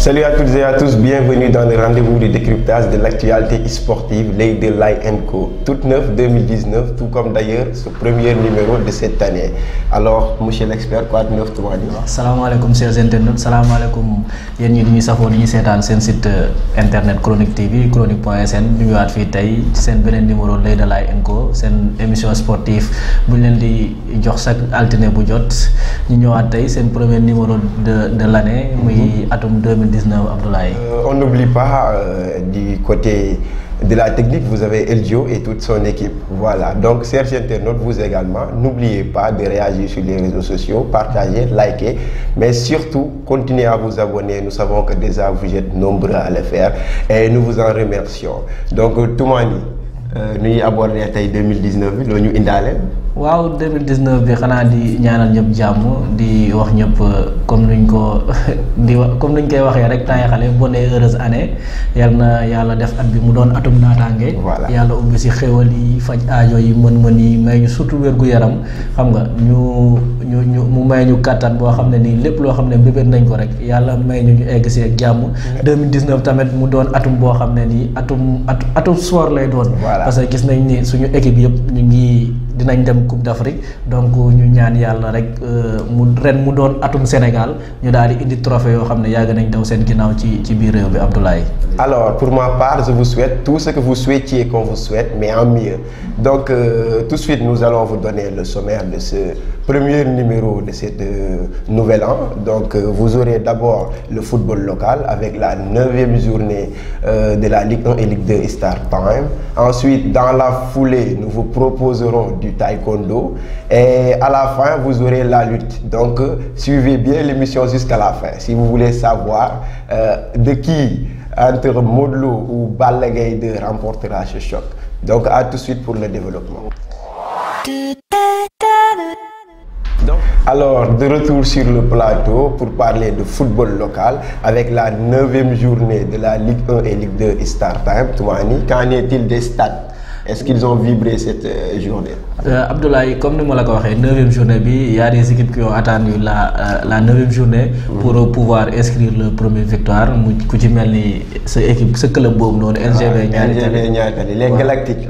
Salut à toutes et à tous, bienvenue dans le rendez-vous de décryptage de l'actualité sportive, l'œil de Lai & Co. Toute neuve 2019, tout comme d'ailleurs ce premier numéro de cette année. Alors, monsieur l'expert, quoi de neuf Toumani? Salam alaikum chers internautes, salam alaikum yéen ñi di ñu safoo di ñu seetaan seen site internet Chronique TV, chronique.sn ñu ñëwaat fii tey ci seen beneen numéro l'œil de Lai & Co, seen émission sportive bu ñu leen di jox chaque altine bu jot ñu ñëwaat tey seen premier numéro de l'année muy atum 2019 Abdoulaye. On n'oublie pas du côté de la technique, vous avez Elgio et toute son équipe. Voilà, donc chers internautes, vous également, n'oubliez pas de réagir sur les réseaux sociaux, partager, liker, mais surtout, continuez à vous abonner. Nous savons que déjà vous êtes nombreux à le faire et nous vous en remercions. Donc, Toumani, nous avons abordé 2019, nous avons indalé. waaw 2019 bi xanaa di ñaanal ñëpp jàmm di wax ñëpp comme nuñ ko comme nuñ koy waxee rek temps xale bonne et heureuse année yal na yàlla def at bi mu doon atum naataange. yàlla ubbi si xéwal yi faj aajo yi mën-mën yi may ñu surtout wér-gu-yaram xam nga ñu mu may ñu kàttan boo xam ne nii lépp loo xam ne mbébét nañ ko rek yàlla may ñu egg si ak jàmm. 2019 tamit mu doon atum boo xam ne nii atum sport lay doon. parce que gis nañ ni suñu équipe yëpp ñu ngi dinañ dem Coupe d'Afrique donc ñu ñaan yàlla rek mu doon atum Sénégal ñu daal di indi trophée yoo xam ne yàgg nañ daw seen ginnaaw ci biir réew bi Abdoulaye. Alors pour ma part je vous souhaite tout ce que vous souhaitiez qu'on vous souhaite mais en mieux. Donc tout de suite nous allons vous donner le sommaire de ce premier numéro de cette nouvel an. Donc vous aurez d'abord le football local avec la 9e journée de la Ligue 1 et Ligue 2 Star Time. Ensuite dans la foulée nous vous proposerons du taekwondo et à la fin vous aurez la lutte. Donc suivez bien l'émission jusqu'à la fin si vous voulez savoir de qui entre Modou Lo ou Balla Gaye 2 remportera ce choc. Donc à tout de suite pour le développement. Alors de retour sur le plateau pour parler de football local avec la 9e journée de la Ligue 1 et Ligue 2 Star Time. Toumani, qu'en est-il des stades? Est-ce qu'ils ont vibré cette journée? Abdoulaye, comme nous l'avons dit, 9e journée, il y a des équipes qui ont attendu la 9e journée pour pouvoir inscrire le premier victoire. Ce club bon, NGB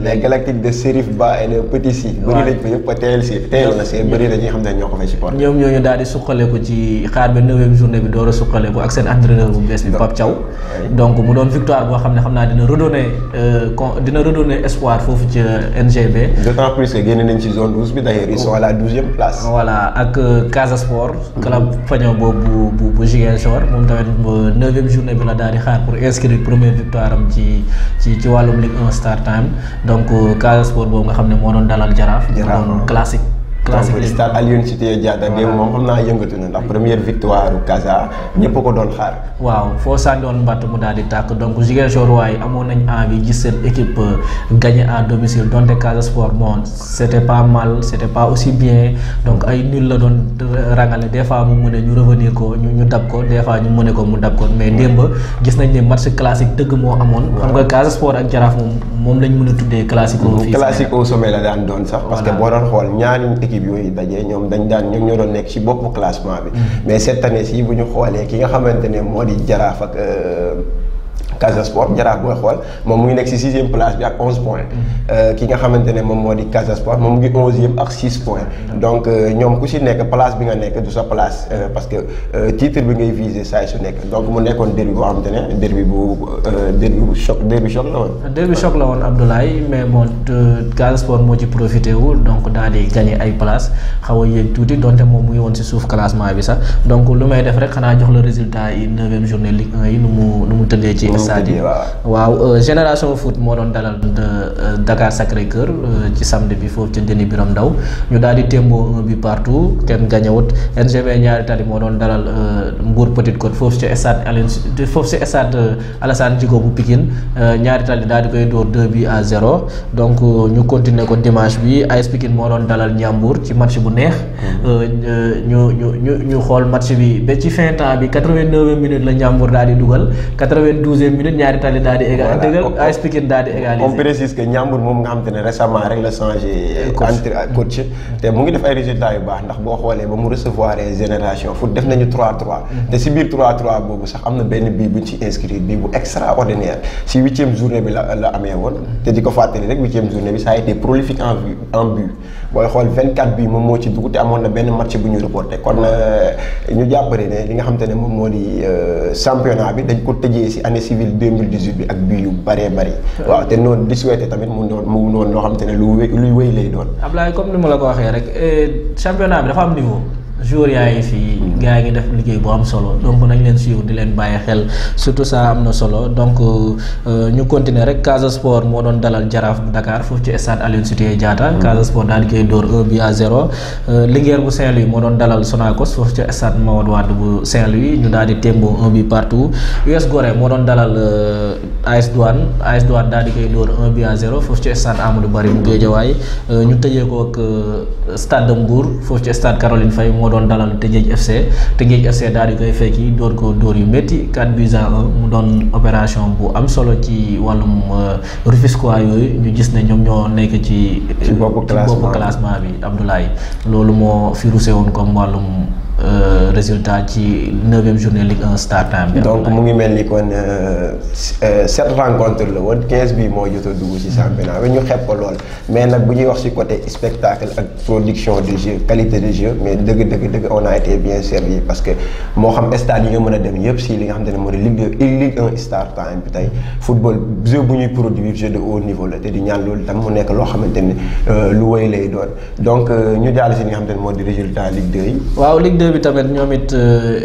les Galactiques de Serif Ba et le Petit Si. Nous avons daal di suqaleeku ci xaar ba 9e journée bi door a suqaleeku ak seen entraîneur bu bees bi Pape Thiaw. Donc mu doon victoire boo xam ne xam naa dina redonner espoir foofu ci NGB. D'autant plus que génn nañ ci zone 12 bi d'ailleurs ils sont à la 12e place. Voilà ak Casa Sport. club faño boobu bu Ziguinchor moom tamit 9e journée bi la daal di xaar pour inscrire première victoire am ci wàllum Ligue 1 Star Time. Donc Casa Sport boobu nga xam ne moo doon dalal Jaraaf. doon classique stade Aline Sitoé Diatta démb moom xam naa yëngatu na ndax première victoire Casa ñëpp ko doon xaar. waaw foo sànniwoon mbatt mu daal di tàkk donc Ziguinchor waaye amoon nañ envie gis seen équipe gagner à domicile donte Casa Sport bon c'était pas mal c'était pas aussi bien donc ay nul la doon rangale des fois mu mën a ñu revenir ko ñu dab ko des fois ñu mën ko mu dab ko mais démb gis nañ ne match classique dëgg moo amoon. xam nga Casa Sport ak Jaraaf moom lañ mën a tuddee classico. classique au sommet la daan doon sax. parce que boo doon xool ñaari équipe yooyu dajee ñoom ñoom ñoo doon nekk ci boppu classement bi. mais cette année ci bu ñu xoolee ki nga xamante ne moo di Jaraaf ak Casa Sport Jaraaf booy xool moom mu ngi nekk ci 6e place bi ak 11 points. ki nga xamante ne moom moo di Casa Sport moom mu ngi 11e ak 6 points. donc ñoom ku ci nekk place bi nga nekk du sa place parce que titre bi ngay viser saa su nekk donc mu nekkoon derby boo xamante ne derby choc la woon. derby choc la woon Abdoulaye mais bon Casa Sport moo ci profité wu donc daal di gagné ay place xaw a yéeg tuuti donte moom mu ngi woon ci suuf classement bi sax donc lu may def rek xanaa jox la résultat yi 9e journée Ligue 1 yi nu mu tëddee ci. stade yi waaw Génération Foot moo doon dalal Dakar Sacré-Cœur ci samedi bi foofu ca Denis Biram Ndaw ñu daal di témboo 1 but partout kenn gañewut. NGB Ñaari Tali moo doon dalal Mbour Petite Côte foofu ci stade Alassane Djigo bu Pikine Ñaari Tali daal di koy dóor 2-0 donc ñu continuer ko dimanche bi AS Pikine moo doon dalal Ndiambour ci match bu neex. ñu xool match bi ba ci fin temps bi 89e minute la Ndiambour daal di dugal 92e minute Ñaari Tali daal di dëggal AS Pikine daal di égaliser. on précise que Ndiambour moom nga xam te ne récemment rek la changé coach te mu ngi def ay résultats yu baax ndax boo xoolee ba mu recevoir Génération Foot def nañu 3-3 te si biir 3-3 boobu sax am na benn bii buñ ci inscrire bii bu extraordinaire si 8e journée bi la amee woon te di ko fàttali rek 8e journée bi ça a été prolifique en but booy xool 24 bi moom moo ci dugg te amoon na benn match bu ñu reporté kon ñu jàppale ne li nga xam te ne moom moo di championnat bi dañ ko tëjee si année civile 2018 bi ak but yu bëree bëri waaw te noonu di souhaité tamit mu noonu loo xam te ne luy wéy lay doon. Ablaye comme ni ma la ko waxee rek championnat bi dafa am niveau. joueurs yaa ngi fii gars yi ngi def liggéey bu am solo donc nañ leen suivre di leen bàyyi xel surtout ça am na solo donc ñu continuer rek Casa Sport moo doon dalal Jaraaf bu Dakar foofu ci stade Aline Sitoé Diatta. Casa Sport daal di koy dóor 1-0. Linguère bu Saint-Louis moo doon dalal Sonacos foofu ci stade Mawade Wade bu Saint-Louis ñu daal di témboo 1 partout. US Gorée moo doon dalal AS Douane daal di koy dóor 1-0 foofu ci stade Amadou Barry bu Guédiawaye. ñu tëjee ko ak stade de Mbour foofu ci stade Caroline Faye moo doon dalal Teungueth FC daal di koy fekki dóor ko dóor yu métti 4-1 mu doon opération bu am solo ci wàllum Rufisquois yooyu ñu gis ne ñoom ñoo nekk ci bopp classement bi Abdoulaye loolu moo fi rusé woon comme wàllum résultat ci 9e journée Ligue 1 Star Time bi. donc mu ngi mel ni kon 7 rencontres la woon 15 bi moo jot a dugg ci championnat bi ñu xeeb ko lool mais nag bu ñuy wax ci côté spectacle ak production de jeu qualité de jeu mais dëgg on a été bien servi parce que moo xam stade yi nga mën a dem yëpp si li nga xam te ne moo di Ligue 1 Star Time bi tey football jeu bu ñuy produire jeu de haut niveau la te di ñaan loolu tam mu nekk loo xamante ni lu wéy lay doon donc ñu jàll si li nga xam te ne moo di résultat Ligue 2 yi. waaw Ligue 2 bi tamit ñoom it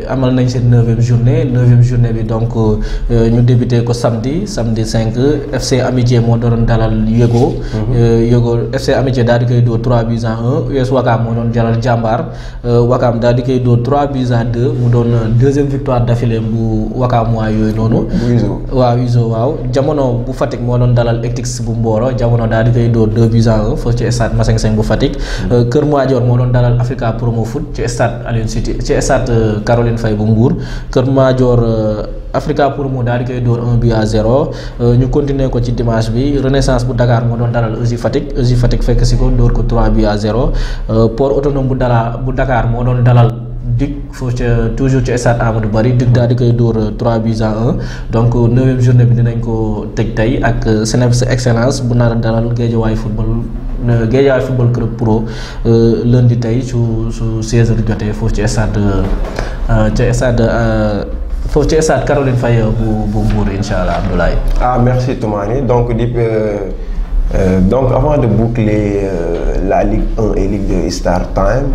amal nañ seen 9e journée bi donc ñu débuté ko samedi 5 FC Amitié moo doon dalal Yego FC Amitié daal di koy dóor 3-1 US Ouakam moo doon dalal Jambar Ouakam daal di koy dóor 3-2 mu doon 2e victoire d'affilée bu Ouakam waa yooyu noonu. waaw Uzo waaw Jamono bu Fatick moo doon dalal Ectix bu Mboro Jamono daal di koy dóor 2-1 foofu ci stade Masseng Seng bu Fatick. Kër Madior moo doon dalal Africa Promo Foot ci stade Aline Sitoé ci stade Caroline Faye bu Mbour Kër Madior Africa Promo daal di koy dóor 1-0 ñu continuer ko ci dimanche bi Renaissance bu Dakar moo doon dalal EJ Fatick fekk si ko dóor ko 3-0 Port Autonome bu Dakar moo doon dalal Duc foofu ca toujours ci stade Amadou Barry Duc daal di koy dóor 3-1 donc 9e journée bi dinañ ko tëj tey ak Seneps Excellence bu nar a dalal Guédiawaye football club pro lundi tey su 16h jotee foofu ci stade Caroline Faye bu Mbour incha allah Abdoulaye. Merci Toumani donc avant de boucler la Ligue 1 et Ligue 2 Star Time,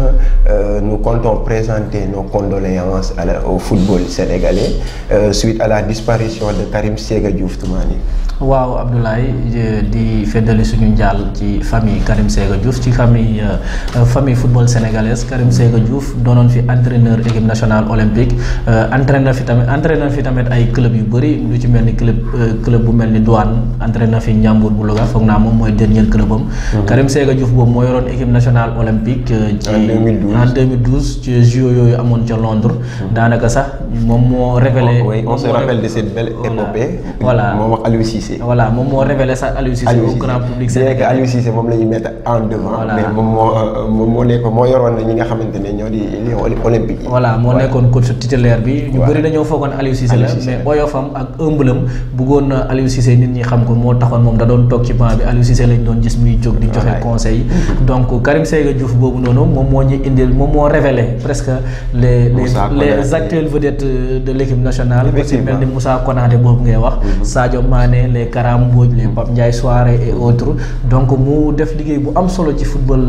nous comptons présenter nos condoléances au football sénégalais suite à la disparition de Karim Séga Diouf Toumani. waaw Abdoulaye di feddali suñu njaal ci famille Karim Séga Diouf ci famille football sénégalaise Karim Séga Diouf doonoon fi entraîneur équipe nationale olympique entraîneur fi tamit ay club yu bëri lu ci mel ni club bu mel ni Douane entraîneur fi Ndiambour bu Louga foog naa moom mooy dernier club am. Karim Séga Diouf boobu moo yoroon équipe nationale olympique. en 2012 ci JO yooyu amoon ca Londres. daanaka sax moom moo révélé. on se rappelle de cette belle épopée. voilà moom ak Aliou Cissé. voilà moom moo révélé sax Aliou Cissé au grand public sénégalais. Aliou Cissé moom la ñuy mettre en devant. mais moo yoroon ñi nga xamante ne ñoo di olympique yi. voilà moo nekkoon coach titulaire bi. ñu bëri dañoo foogoon Aliou Cissé la mais oyofam ak ëmbalam bëggoon na Aliou Cissé nit ñi xam ko moo taxoon moom da doon toog ci banc bi Aliou Cissé lañ doon gis muy jóg di joxe conseil. donc Karim Séga Diouf boobu noonu moom moo ñu indil moom moo révélé presque les actuelles vedettes de l'équipe nationale. effectivement ku ci mel ni Moussa Konaté boobu ngay wax. Sadio Mané les Karam Mbodj les Pape Ndiaye Soirée et autres donc mu def liggéey bu am solo ci football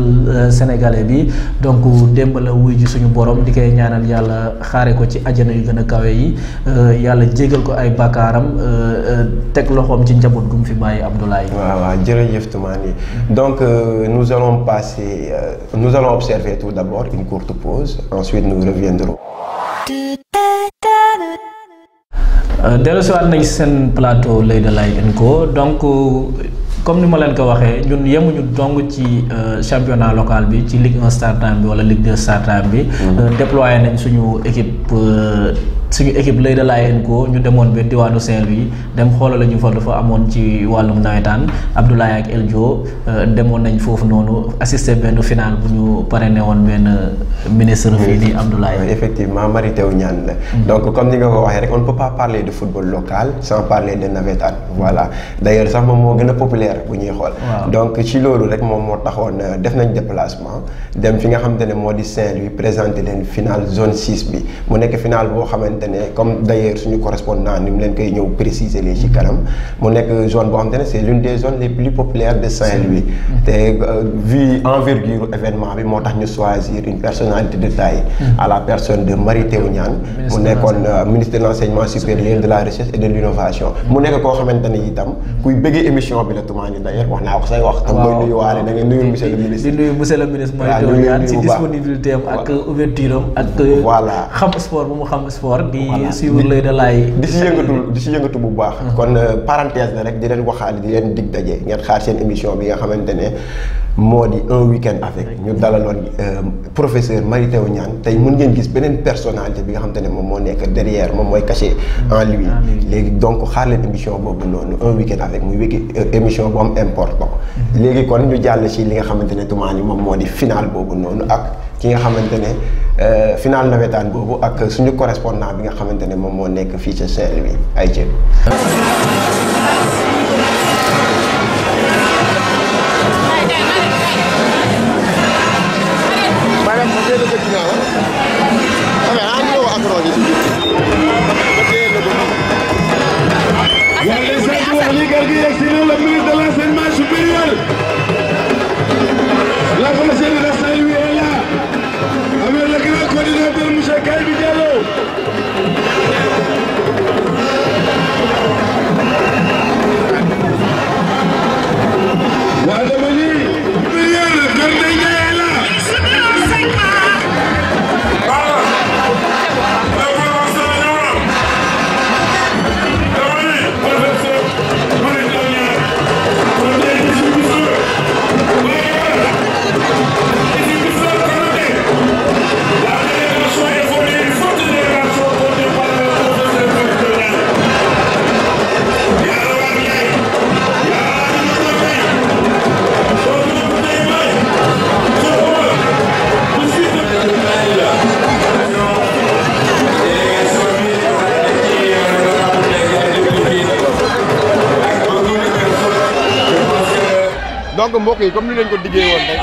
sénégalais bi donc démb la wuy ji suñu borom di koy ñaanal yàlla xaare ko ci àjjana yu gën a kawe yi yàlla jégal ko ay bakkaaram teg loxoom ci njaboot gu mu fi bàyyi Abdoulaye. waaw jërëjëf Toumani donc nous allons observer tout d'abord une courte pause ensuite nous reviendrons. dellusiwaat nañ seen plateau L'Oeil de Laye & Co donc comme ni ma leen ko waxee ñun yemuñu dong ci championnat local bi ci Ligue 1 Start Time bi wala Ligue 2 Start Time bi déployé nañ suñu équipe L'Oeil de Laye & Co ñu demoon ba diwaanu Saint-Louis dem xoolal la ñu fa dafa amoon ci wàllum nawetaan Abdoulaye ak Eljo demoon nañ foofu noonu assister benn final bu ñu parrainé woon benn ministre fii di Abdoulaye. Effectivement Mary Teuw Niane la donc comme ni nga ko waxee rek on ne peut pas parler de football local sans parler de nawetaan voilà d'ailleurs sax moom moo gën a populaire bu ñuy xool donc ci loolu rek moom moo taxoon def nañ déplacement dem fi nga xamante ne moo di Saint-Louis présenter leen final zone 6 bi mu nekk final boo xamante ne comme d'ailleurs suñu correspondant ni mu leen koy ñëw préciser les ci kanam mu nekk zone boo xamante ne c'est l'une des zones les plus populaires de Saint-Louis te vu envergure événement bi moo tax ñu choisir une personnalité de taille à la personne de Mary Teuw Niane mu nekkoon ministre de l'enseignement supérieur de la recherche et de l'innovation mu nekk koo xamante ne itam kuy bëggee émission bi la Toumani d'ailleurs wax naa ko say wax tam mooy nuyu waale da nga nuyu monsieur le ministre di nuyu monsieur le ministre Mary Teuw Niane ci disponibilité am ak ouverture am ak voilà xam sport bu mu xam sport di suivre L'Oeil de Laye di si yëngatu bu baax kon parenthèse la rek di leen waxaale di leen dig daje ngeen xaar seen émission bi nga xamante ne moo di un week-end avec ñu dalaloon professeur Mary Teuw Niane tey mën ngeen gis beneen personnalité bi nga xamante ne moom moo nekk derrière moom mooy caché en lui léegi donc xaar leen émission boobu noonu un week-end avec muy émission bu am important léegi kon ñu jàll ci li nga xamante ne Toumani moom moo di final boobu noonu ak ki nga xamante ne final nawetaan boobu ak suñu correspondant bi nga xamante ne moom moo nekk fii ca Saint-Louis ay ceeb. Le ministre de l'enseignement supérieur, la prochaine de Saint-Louis est là, avec le grand coordinateur M. Kalbi Diallo. La demande supérieure, le coordinateur est là. donc mbokk yi comme ni leen ko diggee woon rek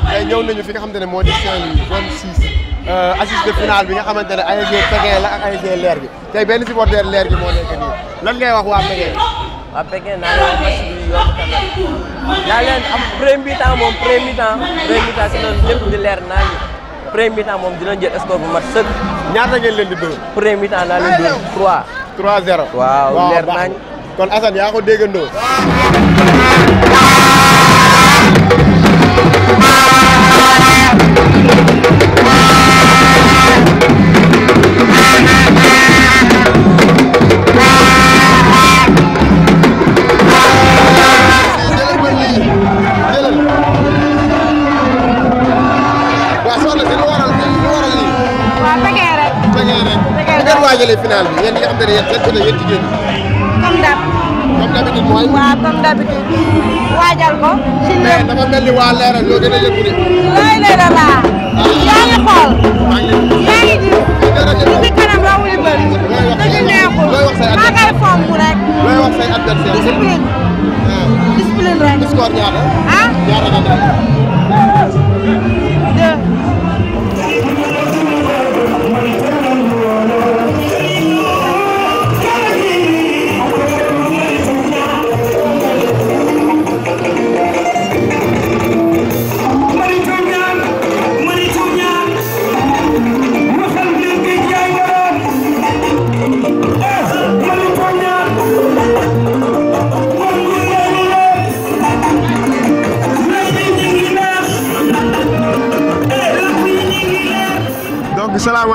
tey ñëw nañu fi nga xamante ne moo di Saint-Louis zone 6 assisté final bi nga xamante ne ASC Pékin la ak ASC Leer gi tey benn supporter Leer gi moo nekk nii lan ngay wax waa Pékin. waa Pékin naa leen match bi yomb tamit naa leen am premier mi-temps moom premier mi-temps si noonu lépp di leer naa ñu premier mi-temps moom dinañ jël score bu mat sëkk. ñaata ngeen leen di dóor. premier mi-temps naa leen dóor 3. 3-0. waaw leer naa ñu. kon Assane yaa ko déggandoo. Final bi yéen ñi nga xam ne yéen seen côté yéen jigéen ñi. comme d'habitude mooy. waaw comme d'habitude waajal ko. si lépp mais dafa mel ni waa Leeral ñoo gën a yëngu de. looy lay la laa. yaa ngi xool. yaa ngi gis. li si kanam rawuli bëri. dëgg neexul. maa koy fomp rek. looy wax say adversaire. discipline. discipline rek. score ñaata. ah ñaata nga def. 2.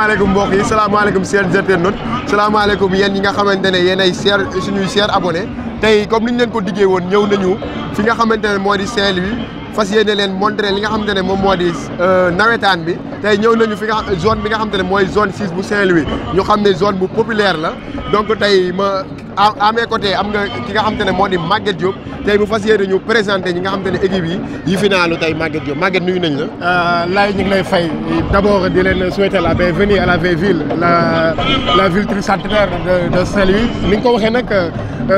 salaamaaleykum mbokk yi salaamaaleykum chers internautes salaamaaleykum yéen ñi nga xamante ne yéen ay suñuy chers abonnés tey comme ni ñu leen ko diggee woon ñëw nañu fi nga xamante ne moo di Saint-Louis fas yéene leen montré li nga xamante ne moom moo di nawetaan bi tey ñëw nañu fi nga zone bi nga xamante ne mooy zone 6 bu Saint-Louis ñu xam ne zone bu populaire la donc tey ma à mes côtés am nga ki nga xamante ne moo di Maguette Diop tey mu fas yéene ñu présenté ñi nga xamante ne équipe yi finaalu tey Maguette Diop Maguette nuyu nañ la. Laye ñu ngi lay fay d'abord di leen souhaiter la bienvenue à la vieille ville la ville tricentenaire de Saint-Louis ni nga ko waxee nag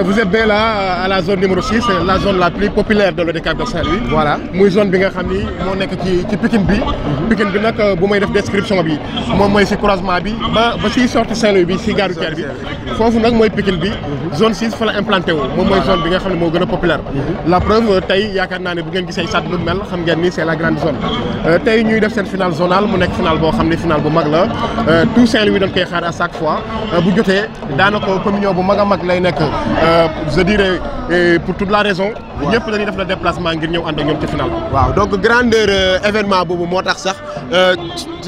vous êtes bien là à la zone numéro 6 la zone la plus populaire de l'ODCAV de Saint-Louis. voilà muy zone bi nga xam ni moo nekk ci Pikine bi. Pikine bi nag bu may def description bi moom mooy si croisement bi ba si sortie Saint-Louis bi si gare routière bi foofu nag mooy Pikine bi. zone 6 fa la implanté wu moom mooy zone bi nga xam ne moo gën a populaire. la preuve tey yaakaar naa ne bu ngeen gisee stade nu mel xam ngeen ni c'est la grande zone. tey ñuy def seen finale zonale mu nekk finale boo xam ne finale bu mag la tout Saint-Louis dañ koy xaar à chaque fois bu jotee daanaka communion bu mag a mag lay nekk je dirais pour toute la raison. ñëpp dañuy def le déplacement ngir ñëw ànd ak ñoom ci finale bi. waaw donc grandeur événement boobu moo tax sax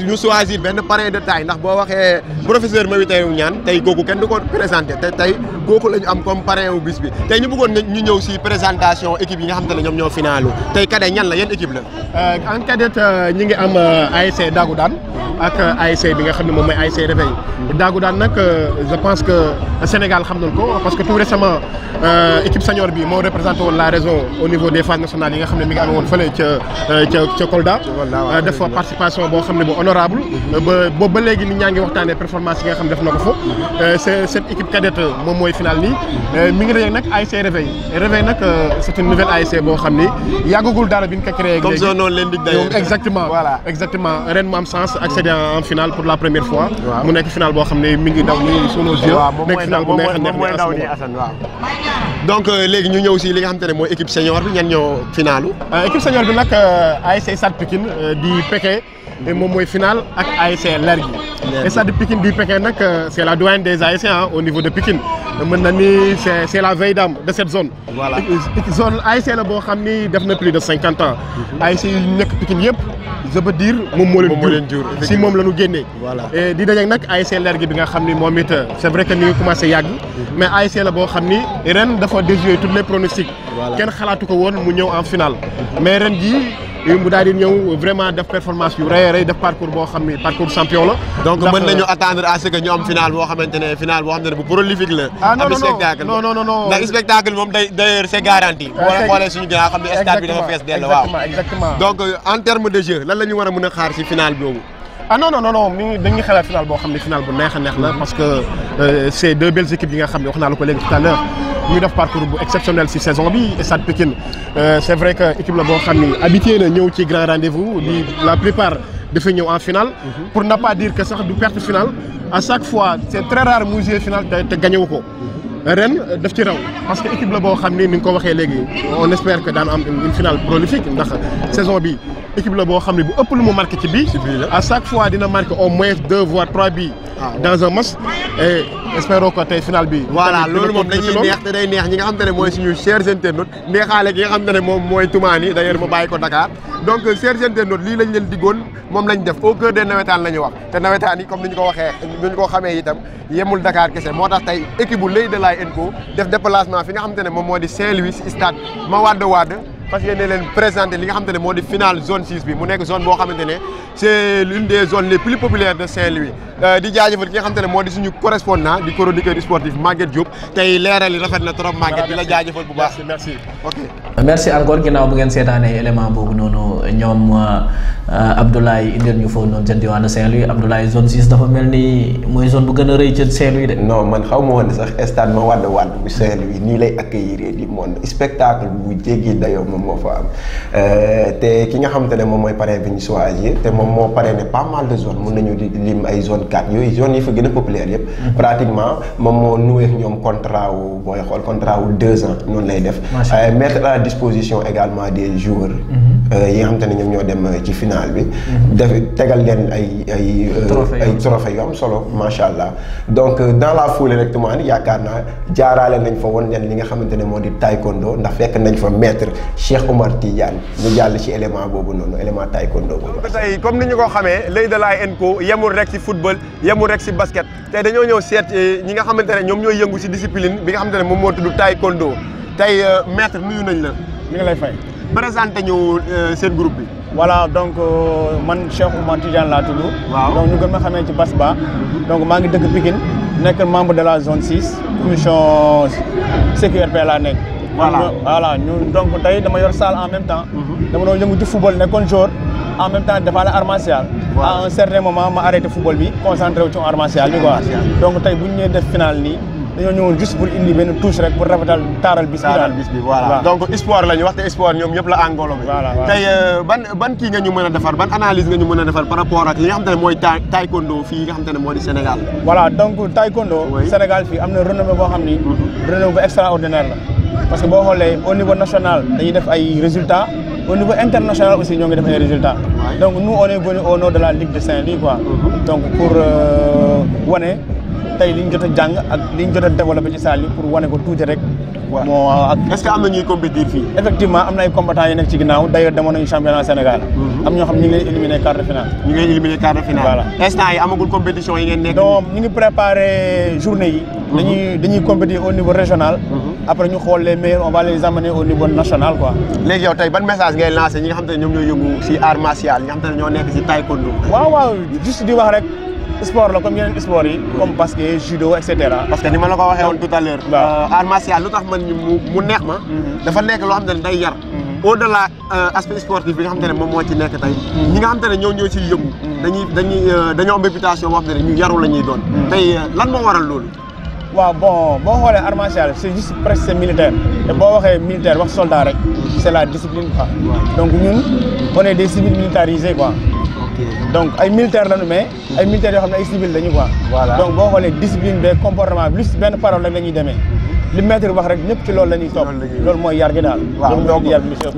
ñu choisir benn parrain de taille ndax boo waxee professeur Mary Teuw Niane tey kooku kenn du ko présenté te tey kooku la ñu am comme parrain wu bis bi tey ñu bëggoon ñu ñëw si présentation équipe yi nga xam te ne ñoom ñoo finalu tey cadet ñan la yan équipe la. en cadet ñi ngi am ASC Dagou Dane ak ASC bi nga xam ne moom mooy ASC Réveil. Dagou Dane nag je pense que Sénégal xam nañ ko parce que tout récemment équipe senior bi moo représenté woon la région au niveau des phases nationales yi nga xam ne mi ngi amee woon fële ca Kolda. def fa participation boo xam ne bu honorable boobu ba léegi nit ñaa ngi waxtaanee performance yi nga xam ne def na ko fa. cette équipe cadette moom mooy final nii mi ngi dajeeg nag ASC Réveil Réveil nag c'est une nouvelle ASC boo xam ni yàggagul dara bi ñu ko créé. comme son nom l'indique d'ailleurs. exactement voilà exactement ren mu am chance accéder en finale pour la première fois. mu nekk final boo xam ne mi ngi daw nii sous nos yeux. nekk final bu neex a neex nii donc léegi ñu ñëw si li nga xamante ne mooy équipe senior bi ñan ñoo finalu. équipe senior bi nag ASC Stade Pikine di Pékin moom mooy final ak ASC Lergui. Stade Pikine di Pékin nag c'est la doyenne des ASC au niveau de Pikine mën na ni c'est la vieille dame de cette zone. voilà zone ASC la boo xam ni def na plus de 50 ans. ASC yu nekk Pikine yëpp je peux dire moom moo leen jur si moom la ñu génnee. voilà di dajeeg nag ASC Lergui bi nga xam ni moom it c'est vrai que ni ngi commencé yàgg. mais ASC la boo xam ni ren dafa déjouer tous les pronostics. kenn xalaatu ko woon mu ñëw en finale. mais ren jii mu daal di ñëw vraiment def performance yu rëy a rëy def parcours boo xam ni parcours champion la. donc mën nañu attendre à ce que ñu am finale boo xamante ne finale boo xam ne bu prolifique la. am spectacle non ndax spectacle moom d'ailleurs c'est garanti. boo xoolee suñu ginnaaw xam ne stade bi dafa fees dell waaw. exactement donc en terme de jeu lan la ñu war a mën a xaar ci finale boobu. non dañuy xalaat final boo xam ne final bu neex a neex la parce que c'est deux belles équipes yi nga xam ne wax naa la ko léegi tout à l'heure ñu def parcours bu exceptionnel ci saison bi Stade Pikine c'est vrai que équipe la boo xam ni habitué na ñëw ci grand rendez-vous di la plupart dafay ñëw en finale pour ne pas dire que sax du perte finale à chaque fois c'est très rare mu jouer finale te gagné wu ko ren daf ci raw parce que équipe la boo xam ni nga ko waxee léegi on espère que daan am une finale prolifique ndax saison bi équipe la boo xam ne bu ëpp lu mu marqué ci bii à chaque fois dina marqué au moins 2 voire 3 buts dans un match et espérons que tey final bi. voilà loolu moom dañuy neex te day neex ñi nga xamante ne mooy suñu chers internautes neexaale gi nga xamante ne moom mooy Toumani d'ailleurs ma bàyyi ko Dakar donc chers internautes lii lañ leen diggoon moom lañ def au cœur des nawetaan la ñu wax te nawetaan yi comme ni ñu ko waxee ni ñu ko xamee itam yemul Dakar kese moo tax tey équipe bu L'Oeil de Laye & Co def déplacement fi nga xamante ne moom moo di Saint-Louis si stade Mawade Wade parce que yéen leen présenté li nga xamante ne moo di finale zone 6 bi mu nekk zone boo xamante ne c'est l'une des zones les plus populaires de Saint-Louis di jaajëfal ki nga xamante ne moo di suñu correspondant di chroniqueur sportif Maguette Diop tey leeral yi rafet na trop Maguette di la jaajëfal bu baax. merci ok. merci encore ginnaaw bu ngeen seetaanee élément boobu noonu ñoom Abdoulaye indil ñu foofu noonu seen diwaanu Saint-Louis Abdoulaye zone 6 dafa mel ni mooy zone bu gën a rëy ca Saint-Louis de. non man xaw ma woon ne sax stade Mawade Wade bu Saint-Louis nii lay accueillir di monde spectacle bu jéggi dayoo moom moo fa am te ki nga xamante ne moom mooy parrain bi ñu choisir te moom moo parrainé pas mal de zones mun nañu di lim ay zone 4 yooyu zones yi fa gën a populaire yëpp. pratiquement moom moo noué ñoom contrat wu booy xool contrat wu 2 ans noonu lay def. mettre à disposition également des joueurs. yi nga xamante ne ñoom ñoo dem ci finale bi. def tegal leen ay trophées yu am solo macha allah donc dans la foulée rek yaakaar naa jaaraale nañ fa woon leen li nga xamante ne moo di taekwondo ndax fekk nañ fa maître Cheikh Omar Tidiane ñu jàll ci élément boobu noonu élément taekwondo boobu. donc tey comme ni ñu ko xamee L'Oeil de Laye & Co yemul rek ci football yemul rek ci basket tey dañoo ñëw seet ñi nga xamante ne ñoom ñooy yëngu ci discipline bi nga xamante ne moom moo tudd taekwondo tey maître nuyu nañ la. mi ngi lay fay. présenté ñu seen groupe bi. voilà donc man Cheikh Omar Tidiane laa tudd. waaw donc ñu gën ma xamee ci Basba. donc maa ngi dëkk Pikine nekk membre de la zone 6 commission CQRP laa nekk. voilà ñun donc tey dama yor salle en même temps. dama doon yëngu ci football nekkoon jour en même temps defaale art martial. à un certain moment ma arrêté football bi concentré wu ci art martial bi quoi. donc tey bu ñu ñëwee def final nii. dañoo ñëwoon juste pour indi benn touche rek pour rafetal taaral bis bi voilà donc sport la ñu waxte sport ñoom ñëpp la englobé. tey ban kii nga ñu mën a defar ban analyse nga ñu mën a defar par rapport ak li nga xam te ne mooy taekwondo fii nga xam te ne moo di Sénégal. voilà donc taekwondo Sénégal fii am na renommée boo xam ni renommée bu extraordinaire la parce que boo xoolee au niveau national dañuy def ay résultats au niveau international aussi ñoo ngi def ay résultats donc nous on est venu au nom de la Ligue de Saint-Louis quoi donc pour wane tey li ñu jot a jàng ak li ñu jot a développé ci salle yi pour wane ko tuuti rek. moo ak est-ce que am na ñuy compétir fii. effectivement am na ay combattants yi nekk ci ginnaaw d'ailleurs demoon nañu championnat Sénégal. am ñoo xam ñu ngi leen éliminé quart de finale. ñu ngi leen éliminé quart de finale. voilà instant yi amagul compétition yi ngeen nekk. donc ñu ngi préparé journée yi. dañuy compétir au niveau régional. après ñu xool les meilleurs on va les amener au niveau national quoi. léegi yow tey ban message ngay lancé ñi nga xam te ne ñoom ñoo yëngu si art martial ñi nga xam te ne ñoo nekk si taekwondo. waaw juste di wax rek. sport la comme yeneen sport yi. comme basket judo et cetera. parce que ni ma la ko waxee woon tout à l'heure. art martial lu tax man mu neex ma. dafa nekk loo xam ne day yar. au delà aspect sportif bi nga xam te ne moom moo ci nekk tey. ñi nga xam te ne ñoo ciy yëngu. dañoo am réputation boo xam ne ñu yaru la ñuy doon. tey lan moo waral loolu. waaw bon boo xoolee art martial c'est juste presque c'est militaire te boo waxee militaire wax soldat rek c'est la discipline quoi. donc ñun on est des civils militarisés quoi. donc ay militaires lañu mais ay militaires yoo xam ne ay civils lañu quoi. donc boo xoolee discipline beeg comportement bi plus benn parole rek la ñuy demee li maître wax rek ñëpp ci loolu la ñuy topp. loolu mooy yar gi daal. waaw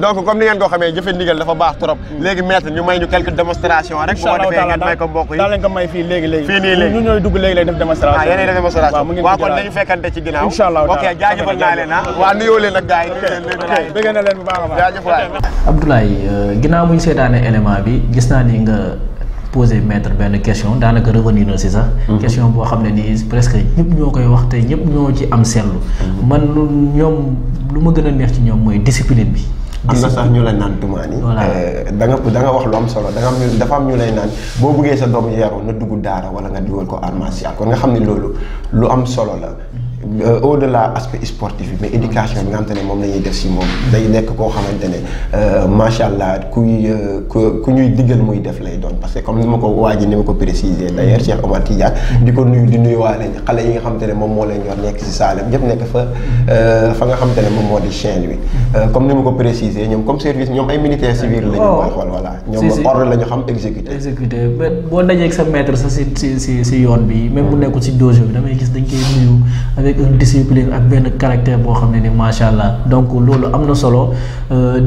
donc comme ni ngeen ko xamee jëfe ndigal dafa baax trop. léegi maître ñu may ñu quelques démonstrations rek. bu ko defee ngeen may ko mbokk yi daal lañ ko may fii léegi. fii nii léegi ñu ñooy dugg léegi lay def démonstration. ah yéenay def démonstration. waaw kon dañu fekkante ci ginnaaw. incha allah ok jaajëfal naa leen ah. waa nuyoo leen ak gars yi. bëgg na leen bu baax a baax. jaajëf waay. Abdoulaye ginnaaw bu ñu seetaanee élément bi gis naa ni nga poser maître benn question daanaka revenir na si sax. question boo xam ne nii presque ñëpp ñoo koy wax te ñëpp ñoo ci am seetlu. man ñoom lu ma gën a neex ci ñoom mooy discipline bi. am na sax ñu lay naan tumaani. da nga wax lu am solo dafa am ñu lay naan boo bëggee sa doom yaru na dugg daara wala nga dugal ko art martial kon nga xam ne loolu lu am solo la. au delà aspect sportif bi mais éducation bi nga xamante ne moom la ñuy def si moom day nekk koo xamante ne macha allah ku ñuy diggal muy def lay doon parce que comme ni ma ko waaj ni ma ko préciser d'ailleurs Cheikh Omar Tidiane di ko nuyu di nuyuwaale xale yi nga xamante ne moom moo leen yor nekk si Saalum ñëpp nekk fa nga xamante ne moom moo di Saint-Louis comme ni ma ko préciser ñoom comme service ñoom ay militaires civils la ñu xool voilà ñoom ordre la ñu xam exécuté boo dajee ak sa maître sa si yoon bi même bu nekkul si dojo bi damay gis dañ koy nuyu avec une discipline ak benn caractère boo xam ne ni macha allah donc loolu am na solo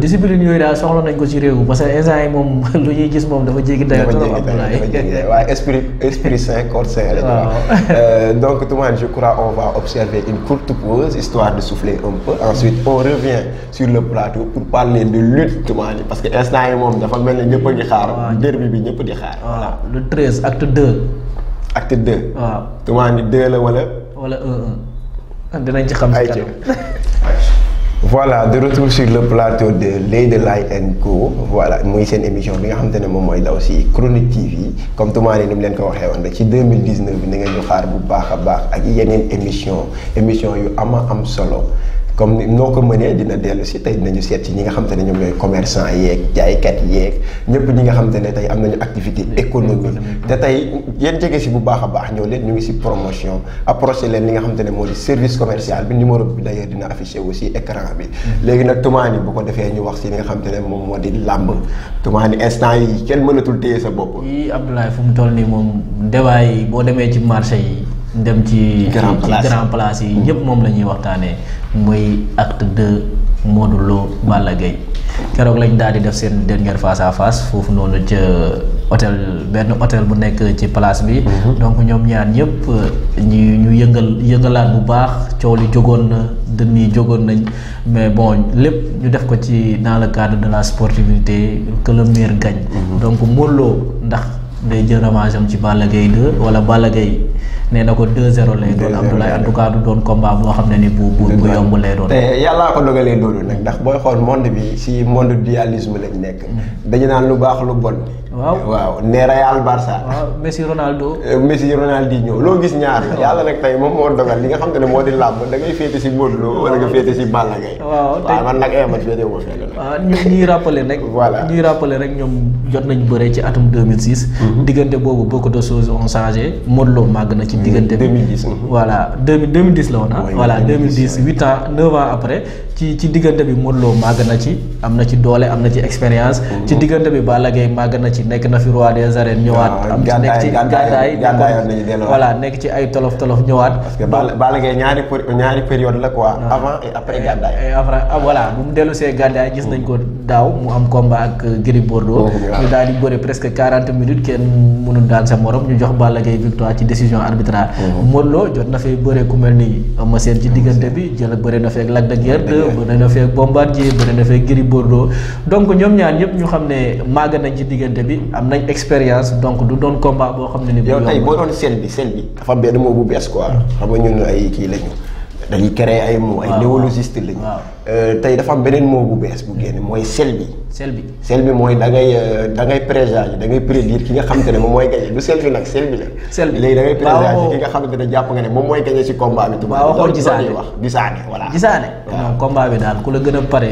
discipline yooyu daal soxla nañ ko ci réew parce que instant yi moom lu ñuy gis moom dafa jéggi dayoo trop Abdoulaye waaye esprit sain corps sain la ñu wax donc Toumane je crois on va observer une courte pause histoire de souffler un peu ensuite on revient sur le plateau pour parler de lutte Toumane parce que instant yi moom dafa mel ne ñëpp a ngi xaar derby bi ñëpp di xaar voilà le 13 acte 2 acte 2 waaw Toumane 2 la wala 1-1 dinañ ci xam ci kanam. Voilà de retour sur le plateau de L'Oeil de Laye & Co voilà muy seen émission bi nga xamante ne moom mooy daw si Chronique TV comme Toumane ni mu leen ko waxee woon rek ci 2019 bi na ngeen ñu xaar bu baax a baax ak yeneen émission yu am solo comme noo ko mënee dina dellu si tey dinañu seet ci ñi nga xamante ne ñoom ñooy commerçant yeeg jaaykat yeeg ñëpp ñi nga xamante ne tey am nañu activité économique te tey yéen jege si bu baax a baax ñëw leen ñu ngi si promotion approché leen li nga xamante ne moo di service commercial bi numéro bi d'ailleurs dina affiché aussi écran bi léegi nag Toumane bu ko defee ñu wax si li nga xamante ne moom moo di làmb Toumane instant yi kenn mënatul téye sa bopp. yii Abdoulaye fu mu toll nii moom débat yi boo demee ci marché yi dem ci grand place yi ñëpp moom la ñuy waxtaanee muy acte 2 Modou Lo Balla Gaye keroog lañ daal di def seen dernière face à face foofu noonu ca benn hôtel bu nekk ci place bi. donc ñoom ñaar ñëpp ñu yëngalaat bu baax coow li jógoon na dënn yi jógoon nañ mais bon lépp ñu def ko ci dans le cadre de la sportivité que le meilleur gagne. donc Modou Lo ndax day jël revanche am ci Balla Gaye 2 wala Balla Gaye nee na ko 2-0 lay doon Abdoulaye en tout cas du doon combat boo xam ne ni bu yomb lay doon. te yàllaa ko dogalee loolu nag ndax booy xool monde bi si monde dualisme lañ nekk. dañu naan lu baax lu bon. waaw ne Real Barça. waaw Messi Ronaldo. Messi Ronaldinho loo gis ñaar la yàlla nag tey moom moo dogal li nga xam te ne moo di làmb da ngay féete si Modou Lo wala nga féete si Balla Gaye. waaw man nag man féete woo fenn nag. waaw ñuy rappeler rek. voilà ñuy rappeler rek ñoom jot nañ bëre ci atum 2006. diggante boobu beaucoup de choses ont changé Modou Lo màgg na ci diggante bi. 2010. voilà 2010 la woon ah. voilà 2010 8 ans 9 ans après ci diggante bi Modou Lo màgg na ci am na ci doole am na ci expérience. ci diggante bi Balla Gaye màgg na ci nekk na fi roi des arènes ñëwaat. am ci nekk ci gàddaay voilà nekk ci ay tolof ñëwaat. parce que Balla Gaye ñaari période la quoi. avant et après gàddaay. voilà bu mu dellu see gàddaay gis nañ ko daaw mu am combat ak Gris Bordeaux. ñu daal di bëre presque 40 minutes kenn mënul daan sa morom ñu jox Balla Gaye victoire ci décision arbitrale. Modou Lo jot na fee bëre ku mel ni Eumeu Sène ci diggante bi jël bëre na fee ak Lac de Guiers 2 bëre na fee ak Bombardier bëre na fee ak Gris Bordeaux donc ñoom ñaar ñëpp ñu xam ne màgg nañ ci diggante bi am nañ expérience donc du doon combat boo xam ne ni. yow tey boo doon sel bi dafa am benn mot bu bees quoi. xam nga ñun ay kii lañu dañuy créer ay mots ay néologistes lañu. tey dafa am beneen mot bu bees bu génne mooy sel bi mooy da ngay présager da ngay prédire ki nga xamante ne moom mooy gagné du sel bi nag sel bi la. sel bi léegi da ngay présager ki nga xamante ne jàpp nga ne moom mooy gagné ci combat bi. waaw waxoon Gisaane Gisaane voilà. Gisaane non combat bi daal ku la gën a pare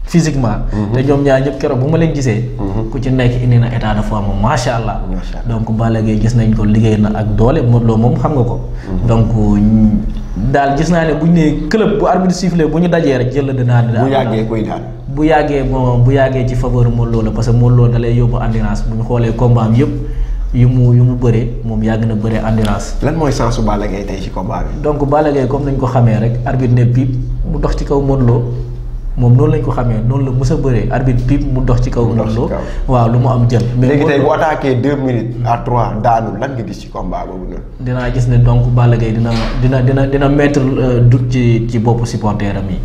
physiquement. te ñoom ñaar ñëpp keroog bu ma leen gisee. ku ci nekk indi na état de forme macha allah. donc Balla Gaye gis nañ ko liggéey na ak doole Modou Lo moom xam nga ko. donc daal gis naa ne bu ñu nee club bu arbitre sifflé bu ñu dajee rek jël la dinaa. bu yàggee koy daan. bu yàggee ci faveur Modou Lo la parce que Modou Lo da lay yóbbu endurance bu ñu xoolee combat am yëpp yu mu bëree moom yàgg na bëree endurance. lan mooy sensu Balla Gaye tey ci combat bi. donc Balla Gaye comme nañ ko xamee rek arbitre ne piip mu dox ci kaw Modou Lo moom noonu lañ ko xamee noonu la mës a bëree arbitre piip mu dox ci kaw Modou Lo waaw lu mu am jël. mais léegi tey bu attaqué 2 minutes à 3 daanu lan nga gis ci combat boobu noonu. dinaa gis ne donc Balla Gaye dina mettre doute ci boppu supporter am yi.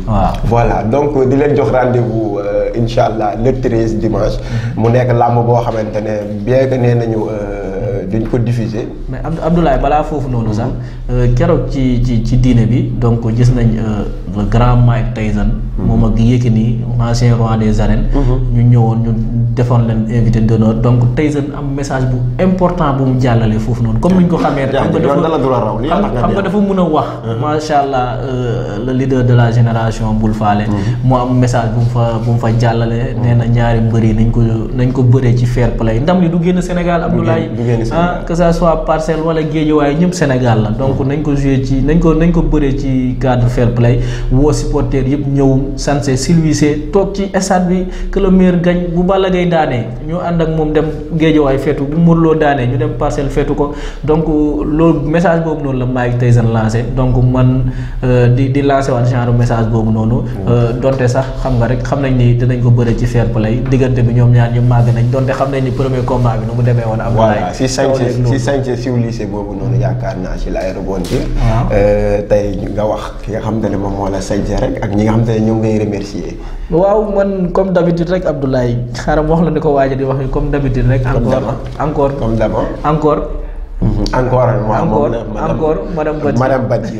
waaw voilà donc di leen jox rendez-vous incha allah le 13 dimanche. mu nekk làmb boo xamante ne bien que nee nañu duñ ko diffuser. mais Abdoulaye balaa foofu noonu sax keroog ci diine bi donc gis nañ le grand Mike Tyson. moom ak Yékini ancien roi des arènes. ñu ñëwoon ñu defoon leen invité d'honneur donc Tyson am message bu important bu mu jàllale foofu noonu comme ni ñu ko xamee rek. xam nga dafa mën a wax. macha allah le leader de la génération bul faale. mu am message bu mu fa jàllale. nee na ñaari mbër yi nañ ko bëree ci fair play ndam li du génn Sénégal Abdoulaye. que ça soit Parcelles wala Guédiawaye ñëpp Sénégal la donc nañ ko joué ci nañ ko bëree ci cadre fair play woo supporter yëpp ñëw sanse silvissé toog ci stade bi que le meilleur gagne bu Balla Gaye daanee ñu ànd ak moom dem Guédiawaye feetu bu Modou Lo daanee ñu dem Parcelles feetu ko donc loolu message boobu noonu la Mike Tyson lancé donc man di lancé waat genre message boobu noonu donte sax xam nga rek xam nañ ni dinañ ko bëre ci fair play diggante bi ñoom ñaar ñu màgg nañ donte xam nañ ni premier combat bi nu mu demee woon Abdoulaye si sañse civilisé boobu noonu yaakaar naa ci laay rebondir. tey nga wax ki nga xam ne moom moo la sañse rek ak ñi nga xam ne ñoom ngay remercier. waaw man comme d'habitude rek Abdoulaye xaaral ma wax la ni ko waaja di wax comme d'habitude rek. encore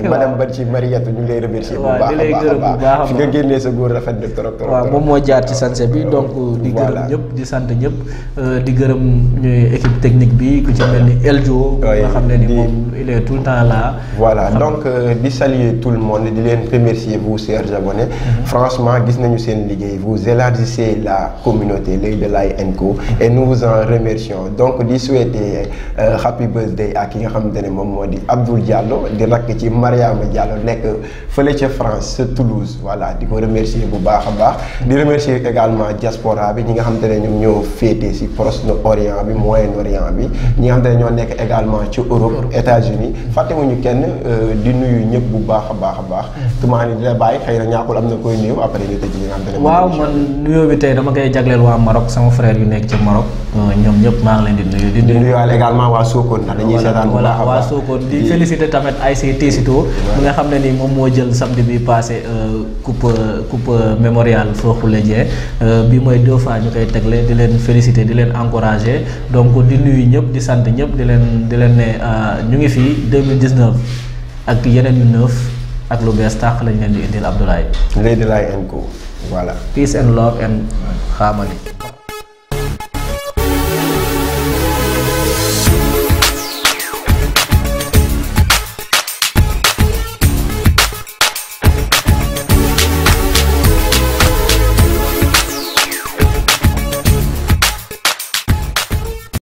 madame Badji Mariette ñu ngi lay remercier bu baax a baax fi nga génnee sa góor rafet de trop. waaw moom moo jaar ci sanse bi donc di gërëm ñëpp di sant ñëpp di gërëm ñuy équipe technique bi ku ci mel ni Eljo nga xam ne ni moom il est tout le temps là. voilà donc di saluer tout le monde di leen remercier vous chers abonnés. franchement gis nañu seen liggéey vous élargissez la communauté L'Oeil de Laye & Co et nous vous en remercions donc di souhaiter happy birthday Mother's Day ak ki nga xamante ne moom moo di Abdoul Diallo di rakk ci Mariama Diallo nekk fële ca France ca Toulouse voilà di ko remercier bu baax a baax di remercier également diaspora bi ñi nga xamante ne ñoom ñoo féete si Proche-Orient bi Moyen-Orient bi ñi nga xamante ne ñoo nekk également ci Europe États-Unis fàttewuñu kenn di nuyu ñëpp bu baax a baax tumaa ni di la bàyyi xëy na ñàkkul am na koy néew après ñu tëj ñi nga xamante ne waaw man nuyoo bi tey dama koy jagleel waa Maroc sama frère yu nekk ci Maroc ñoom ñëpp maa ngi leen di nuyu waale également waa Sokone ndax dañuy seetaan bu baax a baax waa Sokone di féliciter tamit ASC Tessito mi nga xam ne ni moom moo jël samedi bi passé coupe mémorial Feukhoulle Dieng bi mooy 2 fois ñu koy tegle di leen féliciter di leen encourager donc di nuyu ñëpp di sant ñëpp di leen ne ñu ngi fii 2019 ak yeneen yu 9 ak lu bees tàq lañ leen di indil Abdoulaye. Lady Lai & Co voilà. Peace and love and harmony.